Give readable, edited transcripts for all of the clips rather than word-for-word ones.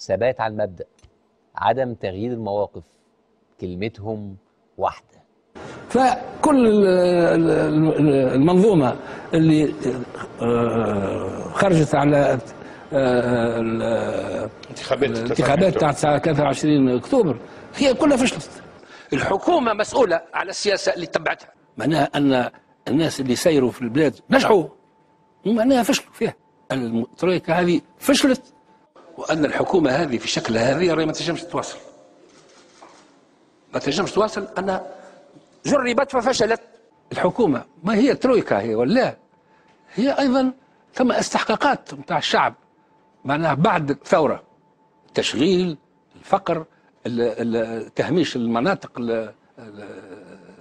ثبات على المبدأ، عدم تغيير المواقف، كلمتهم واحدة. فكل المنظومة اللي خرجت على الانتخابات بتاعت 23 أكتوبر هي كلها فشلت. الحكومة مسؤولة على السياسة اللي تبعتها، معناها أن الناس اللي سيروا في البلاد نجحوا، معناها فشلوا فيها. الترويكا هذه فشلت، وأن الحكومة هذه في شكلها هذه راهي ما تنجمش تواصل، ما تنجمش تواصل. أنا جربت ففشلت. الحكومة ما هي ترويكا هي ولا هي أيضا ثم استحقاقات نتاع الشعب، معناها بعد الثورة، تشغيل، الفقر، تهميش المناطق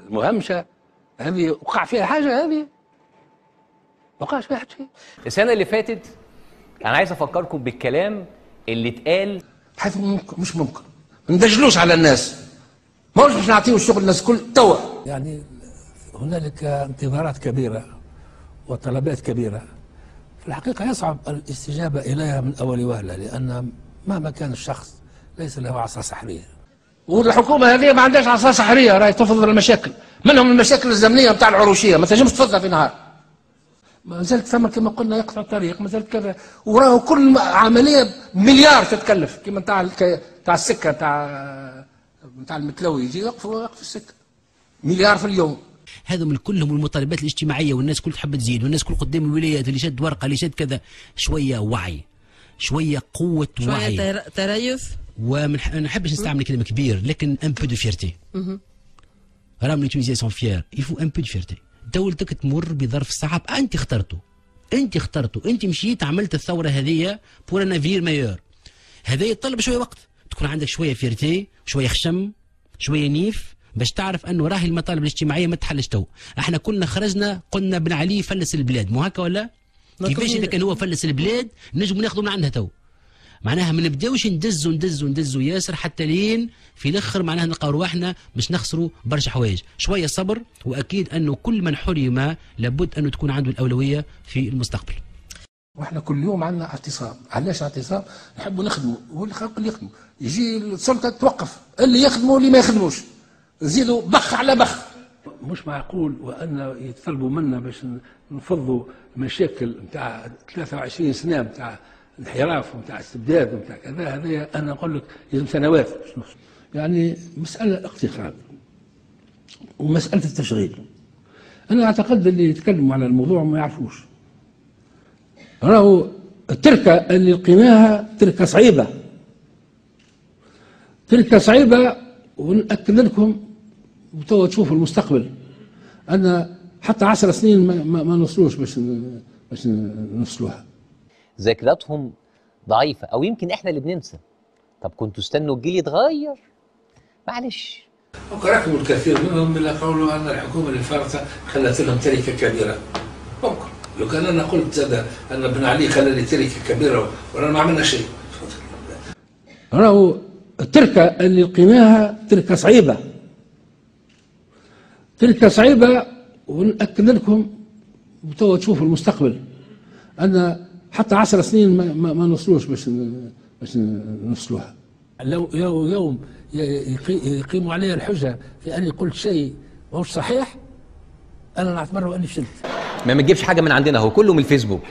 المهمشة، هذه وقع فيها حاجة، هذه وقعش فيها شيء. السنة اللي فاتت أنا عايز أفكركم بالكلام اللي اتقال، حيث مش ممكن ما ندجلوش على الناس، ما باش نعطيو الشغل الناس الكل توا. يعني هنالك انتظارات كبيرة وطلبات كبيرة، في الحقيقة يصعب الاستجابة إليها من أول وهلة، لأن مهما كان الشخص ليس له عصا سحرية، والحكومة هذه ما عندهاش عصا سحرية، راهي تفضل المشاكل، منهم المشاكل الزمنية نتاع العروشية ما تنجمش تفضها في نهار. ما زالت ثم كما قلنا يقطع الطريق، ما زالت كذا، وراه كل عملية مليار تتكلف، كما تاع السكة تاع المتلوي يجي يوقف السكة مليار في اليوم. هذا من كلهم المطالبات الاجتماعيه، والناس كل تحب تزيد، والناس كل قدام الولايات اللي شد ورقه اللي شد كذا. شويه وعي، شويه قوه وعي، شويه تريث، وما نحبش نستعمل كلمه كبير، لكن ان بو دو فيرتي. راهم لي تونيزيان سون فيير، يفو ان بو دو فيرتي. دولتك تمر بظرف صعب، انت اخترته، انت مشيت عملت الثوره هذه بور ان افير مايور. هذا يتطلب شويه وقت، تكون عندك شويه فيرتي، شويه خشم، شويه نيف، باش تعرف انه راهي المطالب الاجتماعيه ما تحلش تو. احنا كنا خرجنا قلنا بن علي فلس البلاد، مو هكا ولا؟ كيفاش اذا كان هو فلس البلاد نجموا ناخذوا من عندها تو؟ معناها ما نبداوش ندزوا ياسر حتى لين في الاخر معناها نلقاو رواحنا باش نخسروا برشا حوايج. شويه صبر، واكيد انه كل من حرم لابد انه تكون عنده الاولويه في المستقبل. واحنا كل يوم عندنا اعتصام، علاش اعتصام؟ نحبوا نخدموا، واللي خلق اللي يخدموا، يجي السلطه توقف اللي يخدموا واللي ما يخدموش، نزيدوا بخ على بخ. مش معقول وان يتطلبوا منا باش نفضوا مشاكل نتاع 23 سنه نتاع انحراف ونتاع استبداد ونتاع كذا. هذا انا نقول لك لازم سنوات باش نوصل. يعني مساله الاقتصاد ومساله التشغيل، انا اعتقد اللي يتكلموا على الموضوع ما يعرفوش. راهو التركه اللي لقيناها تركه صعيبه، تركه صعيبه، ونأكد لكم وتوا تشوفوا المستقبل أن حتى 10 سنين ما نوصلوش باش نوصلوها. ذاكرتهم ضعيفة، أو يمكن إحنا اللي بننسى. طب كنتوا استنوا الجيل يتغير، معلش. وقرأكم الكثير منهم اللي قالوا أن الحكومة اللي فاتت خلت لهم تركة كبيرة. ممكن لو كان أنا قلت أن بن علي خلى لي تركة كبيرة وأنا ما عملنا شيء. راهو التركة اللي لقيناها تركة صعيبة، تركة صعيبة، ونأكد لكم وتوا تشوفوا المستقبل أن حتى 10 سنين ما نوصلوش باش نوصلوها. لو يوم يقيموا علي الحجة في أني قلت شيء مش صحيح، أنا نعتبره أني فشلت. ما تجيبش حاجة من عندنا، هو كله من الفيسبوك.